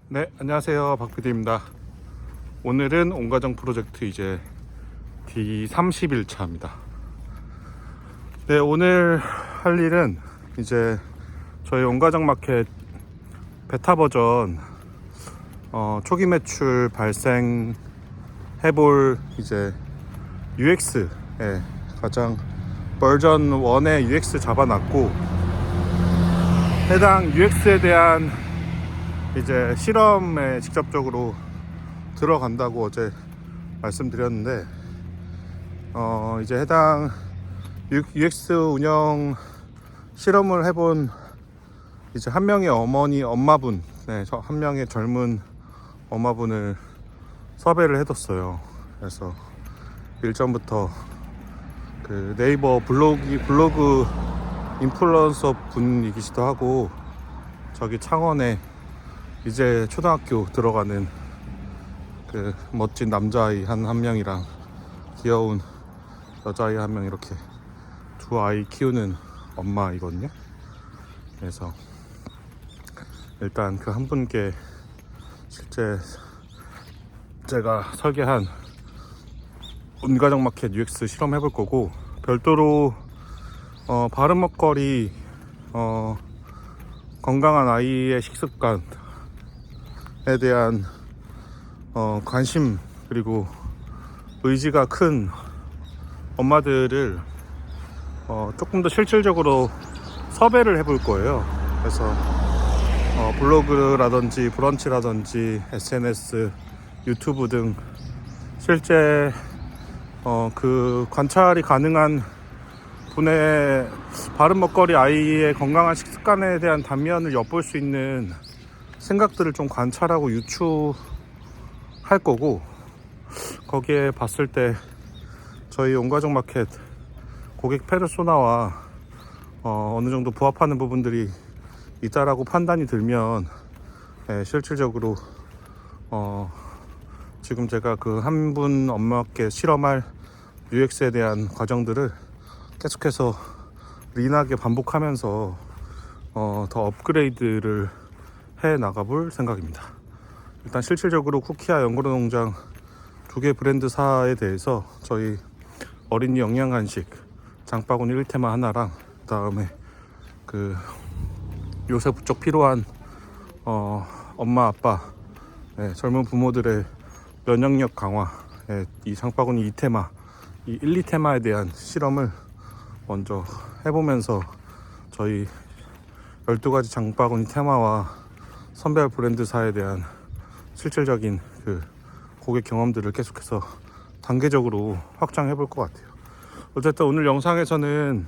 네, 안녕하세요. 박PD입니다. 오늘은 온가정 프로젝트 이제 D31차입니다. 네, 오늘 할 일은 이제 저희 온가정 마켓 베타 버전 초기 매출 발생 해볼 이제 UX 가장 버전 1의 UX 잡아놨고, 해당 UX에 대한 이제 실험에 직접적으로 들어간다고 어제 말씀드렸는데, 이제 해당 UX 운영 실험을 해본 이제 한 명의 엄마분, 한 명의 젊은 엄마분을 섭외를 해뒀어요. 그래서 일전부터 그 네이버 블로그 인플루언서 분이기도 하고, 저기 창원에 이제 초등학교 들어가는 그 멋진 남자아이 한 명이랑 귀여운 여자아이 한 명, 이렇게 두 아이 키우는 엄마이거든요. 그래서 일단 그 한 분께 실제 제가 설계한 온가정 마켓 UX 실험해 볼 거고, 별도로 바른 먹거리, 건강한 아이의 식습관에 대한 관심, 그리고 의지가 큰 엄마들을 조금 더 실질적으로 섭외를 해볼 거예요. 그래서 블로그라든지 브런치라든지 SNS, 유튜브 등 실제 그 관찰이 가능한 분의 바른 먹거리 아이의 건강한 식습관에 대한 단면을 엿볼 수 있는 생각들을 좀 관찰하고 유추할 거고, 거기에 봤을 때 저희 온가정 마켓 고객 페르소나와 어느 정도 부합하는 부분들이 있다라고 판단이 들면, 실질적으로 지금 제가 그 한 분 엄마께 실험할 UX에 대한 과정들을 계속해서 린하게 반복하면서 더 업그레이드를 해 나가볼 생각입니다. 일단 실질적으로 쿠키와 연구농장 두 개 브랜드사에 대해서 저희 어린이 영양간식 장바구니 1테마 하나랑, 그 다음에 그 요새 부쩍 필요한 엄마 아빠, 젊은 부모들의 면역력 강화, 이 장바구니 2테마, 이 1, 2테마에 대한 실험을 먼저 해보면서 저희 12가지 장바구니 테마와 선별 브랜드사에 대한 실질적인 그 고객 경험들을 계속해서 단계적으로 확장해 볼 것 같아요. 어쨌든 오늘 영상에서는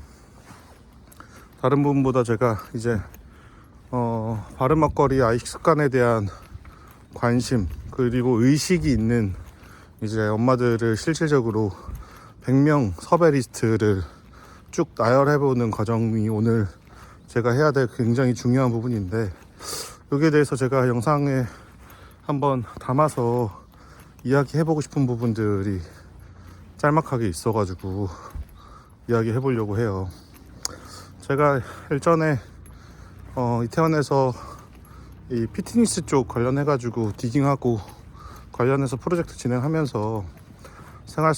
다른 부분보다 제가 이제 바른 먹거리 아이 식습관에 대한 관심, 그리고 의식이 있는 이제 엄마들을 실질적으로 100명 섭외 리스트를 쭉 나열해보는 과정이 오늘 제가 해야 될 굉장히 중요한 부분인데, 여기에 대해서 제가 영상에 한번 담아서 이야기해보고 싶은 부분들이 짤막하게 있어가지고 이야기해보려고 해요. 제가 일전에 이태원에서 이 피트니스 쪽 관련해가지고 디깅하고 관련해서 프로젝트 진행하면서 생활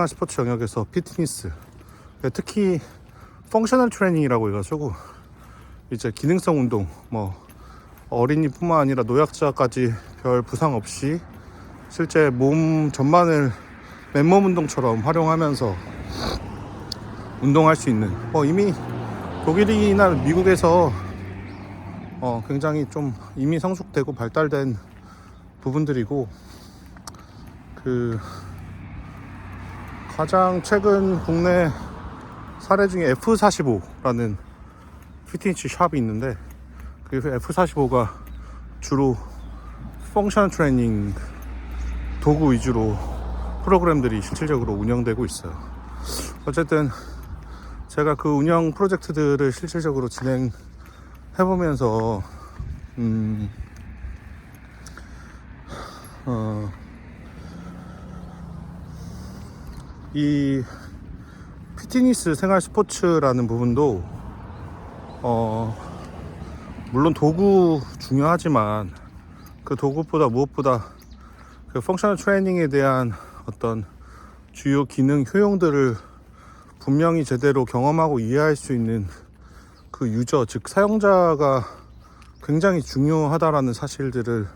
스포츠 영역에서 피트니스, 특히 펑셔널 트레이닝이라고 해가지고 이제 기능성 운동, 어린이뿐만 아니라 노약자까지 별 부상 없이 실제 몸 전반을 맨몸 운동처럼 활용하면서 운동할 수 있는, 이미 독일이나 미국에서 굉장히 좀 이미 성숙되고 발달된 부분들이고, 그 가장 최근 국내 사례 중에 F45라는 피트니스 샵이 있는데, 그 F45가 주로 펑셔널 트레이닝 도구 위주로 프로그램들이 실질적으로 운영되고 있어요. 어쨌든 제가 그 운영 프로젝트들을 실질적으로 진행해보면서 이 피트니스 생활 스포츠라는 부분도 물론 도구 중요하지만 그 도구보다 무엇보다 그 펑셔널 트레이닝에 대한 어떤 주요 기능 효용들을 분명히 제대로 경험하고 이해할 수 있는 그 유저, 즉 사용자가 굉장히 중요하다라는 사실들을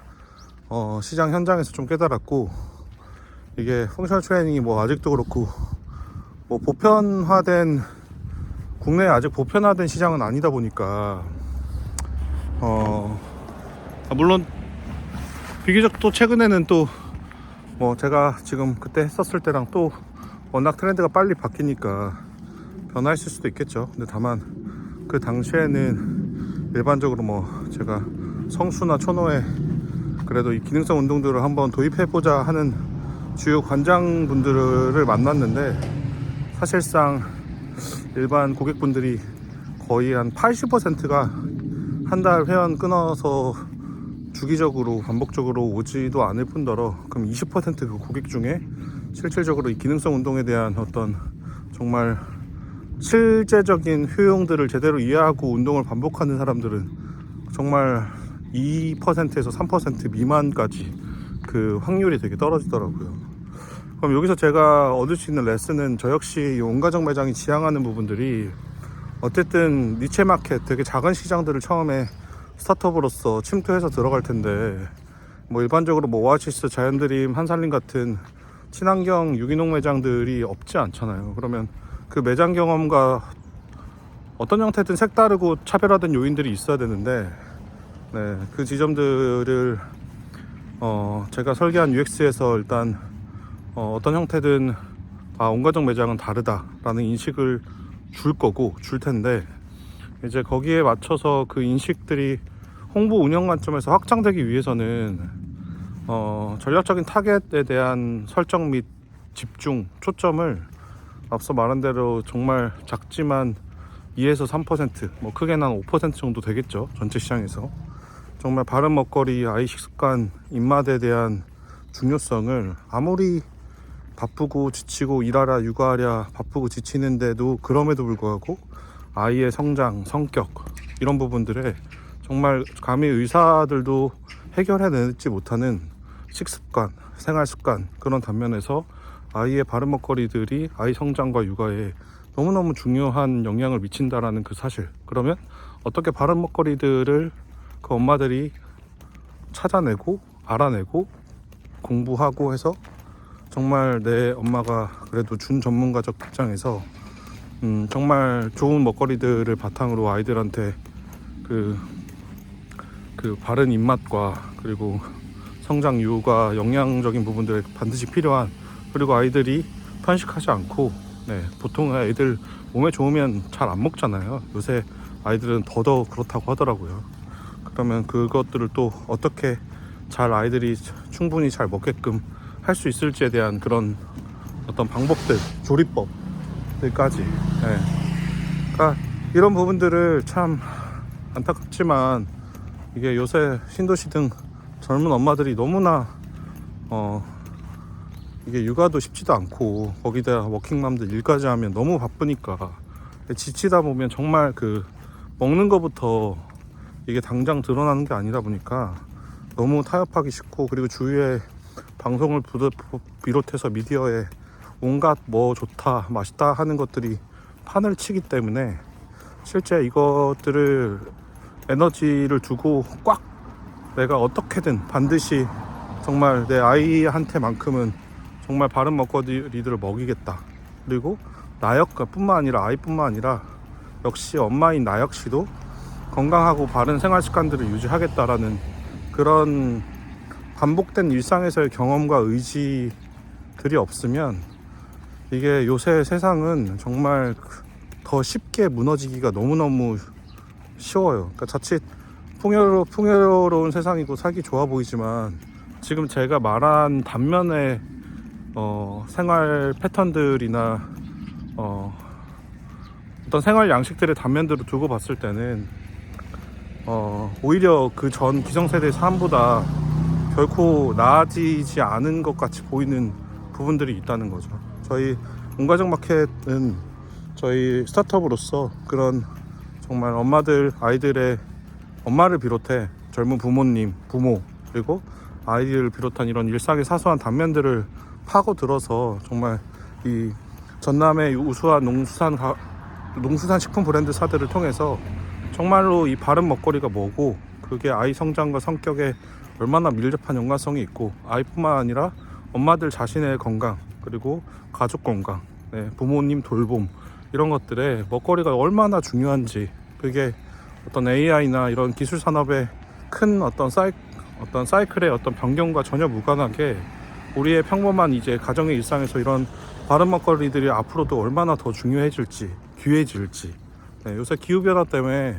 시장 현장에서 좀 깨달았고, 이게 펑셔널 트레이닝이 뭐 아직도 그렇고 뭐 보편화된, 국내에 아직 보편화된 시장은 아니다 보니까 물론 비교적 또 최근에는 또 뭐 제가 지금 그때 했었을 때랑 또 워낙 트렌드가 빨리 바뀌니까 변화했을 수도 있겠죠. 근데 다만 그 당시에는 일반적으로 뭐 제가 성수나 초노에 그래도 이 기능성 운동들을 한번 도입해보자 하는 주요 관장분들을 만났는데, 사실상 일반 고객분들이 거의 한 80%가 한 달 회원 끊어서 주기적으로 반복적으로 오지도 않을 뿐더러, 그럼 20%그 고객 중에 실질적으로 이 기능성 운동에 대한 어떤 정말 실제적인 효용들을 제대로 이해하고 운동을 반복하는 사람들은 정말 2%에서 3% 미만까지 그 확률이 되게 떨어지더라고요. 그럼 여기서 제가 얻을 수 있는 레슨은, 저 역시 온가정 매장이 지향하는 부분들이 어쨌든 니체 마켓, 되게 작은 시장들을 처음에 스타트업으로서 침투해서 들어갈 텐데, 뭐 일반적으로 뭐 오아시스, 자연드림, 한살림 같은 친환경 유기농 매장들이 없지 않잖아요. 그러면 그 매장 경험과 어떤 형태든 색다르고 차별화된 요인들이 있어야 되는데, 네, 그 지점들을 제가 설계한 UX에서 일단 어떤 형태든 온가정 매장은 다르다라는 인식을 줄 텐데, 이제 거기에 맞춰서 그 인식들이 홍보 운영 관점에서 확장되기 위해서는 전략적인 타겟에 대한 설정 및 집중, 초점을 앞서 말한 대로 정말 작지만 2에서 3%, 뭐 크게는 한 5% 정도 되겠죠. 전체 시장에서 정말 바른 먹거리, 아이 식습관, 입맛에 대한 중요성을, 아무리 바쁘고 지치고 일하랴 육아하랴 바쁘고 지치는데도 그럼에도 불구하고 아이의 성장, 성격, 이런 부분들에 정말 감히 의사들도 해결해내지 못하는 식습관, 생활습관, 그런 단면에서 아이의 바른 먹거리들이 아이 성장과 육아에 너무너무 중요한 영향을 미친다라는 그 사실. 그러면 어떻게 바른 먹거리들을 그 엄마들이 찾아내고 알아내고 공부하고 해서 정말 내 엄마가 그래도 준 전문가적 입장에서 정말 좋은 먹거리들을 바탕으로 아이들한테 그 바른 입맛과 그리고 성장, 유가, 영양적인 부분들에 반드시 필요한, 그리고 아이들이 편식하지 않고, 네, 보통 애들 몸에 좋으면 잘 안 먹잖아요. 요새 아이들은 더더욱 그렇다고 하더라고요. 그러면 그것들을 또 어떻게 잘 아이들이 충분히 잘 먹게끔 할 수 있을지에 대한 그런 어떤 방법들, 조리법들까지, 네. 그러니까 이런 부분들을 참 안타깝지만, 이게 요새 신도시 등 젊은 엄마들이 너무나 이게 육아도 쉽지도 않고, 거기다 워킹맘들 일까지 하면 너무 바쁘니까 지치다 보면 정말 그 먹는 거부터 이게 당장 드러나는 게 아니다 보니까 너무 타협하기 쉽고, 그리고 주위에 방송을 비롯해서 미디어에 온갖 뭐 좋다, 맛있다 하는 것들이 판을 치기 때문에 실제 이것들을 에너지를 두고 꽉 내가 어떻게든 반드시 정말 내 아이한테만큼은 정말 바른 먹거리들을 먹이겠다. 그리고 나 뿐만 아니라 아이뿐만 아니라 역시 엄마인 나 역시도 건강하고 바른 생활 습관들을 유지하겠다라는 그런 반복된 일상에서의 경험과 의지들이 없으면 이게 요새 세상은 정말 더 쉽게 무너지기가 너무너무 쉬워요. 그러니까 자칫 풍요로운 세상이고 살기 좋아 보이지만, 지금 제가 말한 단면의 생활 패턴들이나 어떤 생활 양식들의 단면들을 두고 봤을 때는 오히려 그 전 기성세대의 삶보다 결코 나아지지 않은 것 같이 보이는 부분들이 있다는 거죠. 저희 온가정 마켓은 저희 스타트업으로서 그런 정말 엄마들, 아이들의 엄마를 비롯해 젊은 부모님, 부모, 그리고 아이들을 비롯한 이런 일상의 사소한 단면들을 파고들어서 정말 이 전남의 우수한 농수산 식품 브랜드사들을 통해서 정말로 이 바른 먹거리가 뭐고 그게 아이 성장과 성격에 얼마나 밀접한 연관성이 있고 아이뿐만 아니라 엄마들 자신의 건강 그리고 가족 건강, 부모님 돌봄 이런 것들에 먹거리가 얼마나 중요한지 그게 어떤 AI나 이런 기술 산업의 큰 어떤 사이클의 어떤 변경과 전혀 무관하게 우리의 평범한 이제 가정의 일상에서 이런 바른 먹거리들이 앞으로도 얼마나 더 중요해질지 귀해질지. 요새 기후변화 때문에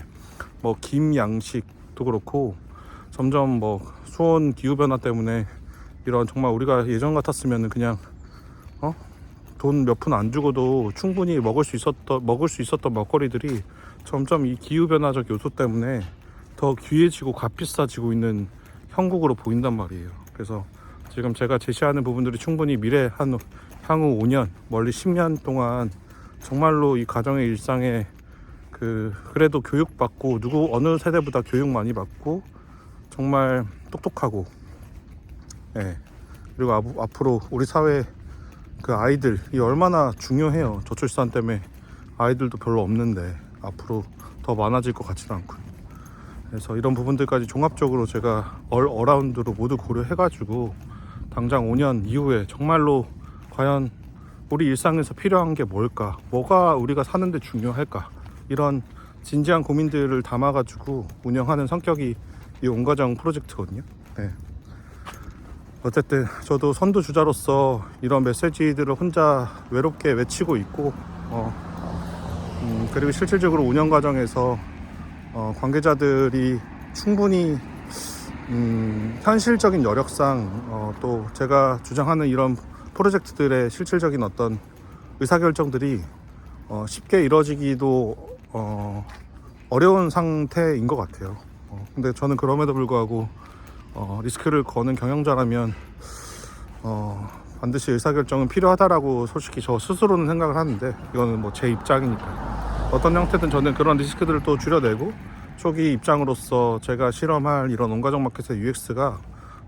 뭐 김 양식도 그렇고 점점 뭐 수온 기후변화 때문에 이런 정말 우리가 예전 같았으면 그냥 돈 몇 푼 안 주고도 충분히 먹을 수 있었던 먹거리들이 점점 이 기후변화적 요소 때문에 더 귀해지고 값비싸지고 있는 형국으로 보인단 말이에요. 그래서 지금 제가 제시하는 부분들이 충분히 미래 향후 5년 멀리 10년 동안 정말로 이 가정의 일상에 그래도 교육받고 어느 세대보다 교육 많이 받고 정말 똑똑하고 그리고 앞으로 우리 사회 그 아이들이 얼마나 중요해요. 저출산 때문에 아이들도 별로 없는데 앞으로 더 많아질 것 같지는 않고요. 그래서 이런 부분들까지 종합적으로 제가 어라운드로 모두 고려해가지고 당장 5년 이후에 정말로 과연 우리 일상에서 필요한 게 뭘까, 뭐가 우리가 사는데 중요할까, 이런 진지한 고민들을 담아가지고 운영하는 성격이 이 온가정 프로젝트거든요. 어쨌든 저도 선두주자로서 이런 메시지들을 혼자 외롭게 외치고 있고 그리고 실질적으로 운영 과정에서 관계자들이 충분히 현실적인 여력상 또 제가 주장하는 이런 프로젝트들의 실질적인 어떤 의사결정들이 쉽게 이루어지기도 어려운 상태인 것 같아요. 근데 저는 그럼에도 불구하고 리스크를 거는 경영자라면 반드시 의사결정은 필요하다라고 솔직히 저 스스로는 생각을 하는데 이거는 뭐 제 입장이니까 어떤 형태든 저는 그런 리스크들을 또 줄여내고 초기 입장으로서 제가 실험할 이런 온가정 마켓의 UX가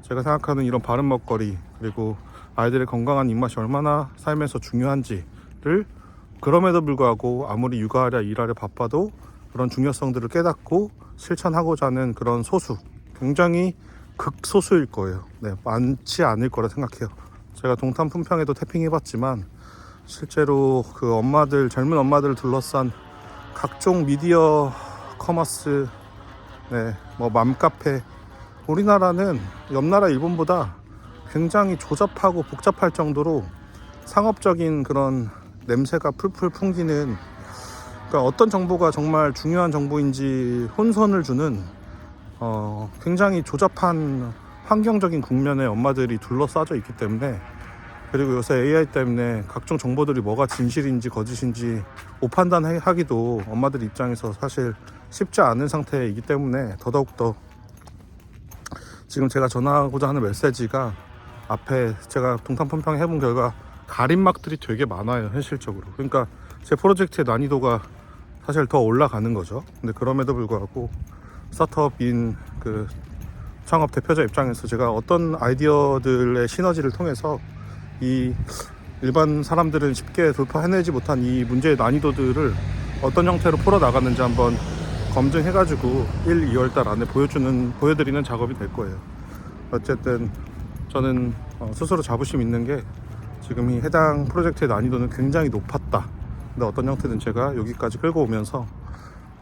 제가 생각하는 이런 바른 먹거리 그리고 아이들의 건강한 입맛이 얼마나 삶에서 중요한지를 그럼에도 불구하고 아무리 육아하랴 일하랴 바빠도 그런 중요성들을 깨닫고 실천하고자 하는 그런 굉장히 극소수일 거예요. 많지 않을 거라 생각해요. 제가 동탄 품평에도 태핑해봤지만 실제로 그 젊은 엄마들을 둘러싼 각종 미디어 커머스, 뭐 맘카페, 우리나라는 옆나라 일본보다 굉장히 조잡하고 복잡할 정도로 상업적인 그런 냄새가 풀풀 풍기는, 그러니까 어떤 정보가 정말 중요한 정보인지 혼선을 주는 굉장히 조잡한 환경적인 국면에 엄마들이 둘러싸져 있기 때문에, 그리고 요새 AI 때문에 각종 정보들이 뭐가 진실인지 거짓인지 오판단하기도 엄마들 입장에서 사실 쉽지 않은 상태이기 때문에 더더욱더 지금 제가 전하고자 하는 메시지가 앞에 제가 동탄 품평 해본 결과 가림막들이 되게 많아요, 현실적으로. 그러니까 제 프로젝트의 난이도가 사실 더 올라가는 거죠. 근데 그럼에도 불구하고 스타트업인 그 창업 대표자 입장에서 제가 어떤 아이디어들의 시너지를 통해서 이 일반 사람들은 쉽게 돌파해내지 못한 이 문제의 난이도들을 어떤 형태로 풀어나가는지 한번 검증해가지고 1, 2월달 안에 보여드리는 작업이 될 거예요. 어쨌든 저는 스스로 자부심 있는 게 지금 이 해당 프로젝트의 난이도는 굉장히 높았다. 근데 어떤 형태든 제가 여기까지 끌고 오면서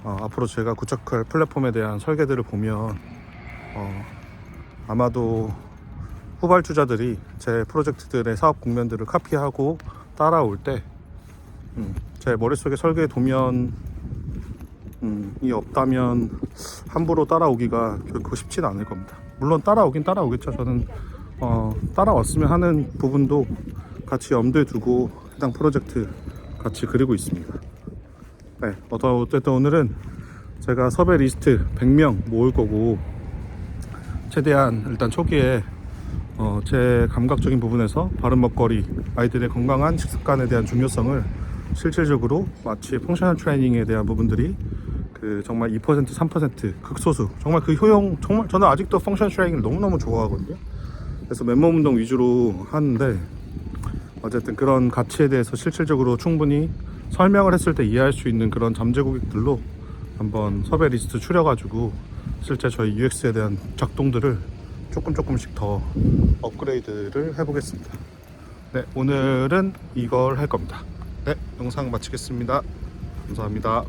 앞으로 제가 구축할 플랫폼에 대한 설계들을 보면 아마도 후발주자들이 제 프로젝트들의 사업 국면들을 카피하고 따라올 때 제 머릿속에 설계 도면이 없다면 함부로 따라오기가 결코 쉽지는 않을 겁니다. 물론 따라오긴 따라오겠죠. 저는 따라왔으면 하는 부분도 같이 염두에 두고 해당 프로젝트 같이 그리고 있습니다. 어쨌든 오늘은 제가 섭외 리스트 100명 모을 거고, 최대한 일단 초기에 제 감각적인 부분에서 바른 먹거리, 아이들의 건강한 식습관에 대한 중요성을 실질적으로 마치 펑셔널 트레이닝에 대한 부분들이 그 정말 2% 3% 극소수 정말 그 효용 정말 저는 아직도 펑션 트레이닝을 너무너무 좋아하거든요. 그래서 맨몸 운동 위주로 하는데 어쨌든 그런 가치에 대해서 실질적으로 충분히 설명을 했을 때 이해할 수 있는 그런 잠재 고객들로 한번 섭외 리스트 추려가지고 실제 저희 UX에 대한 작동들을 조금씩 더 업그레이드를 해보겠습니다. 네, 오늘은 이걸 할 겁니다. 네, 영상 마치겠습니다. 감사합니다.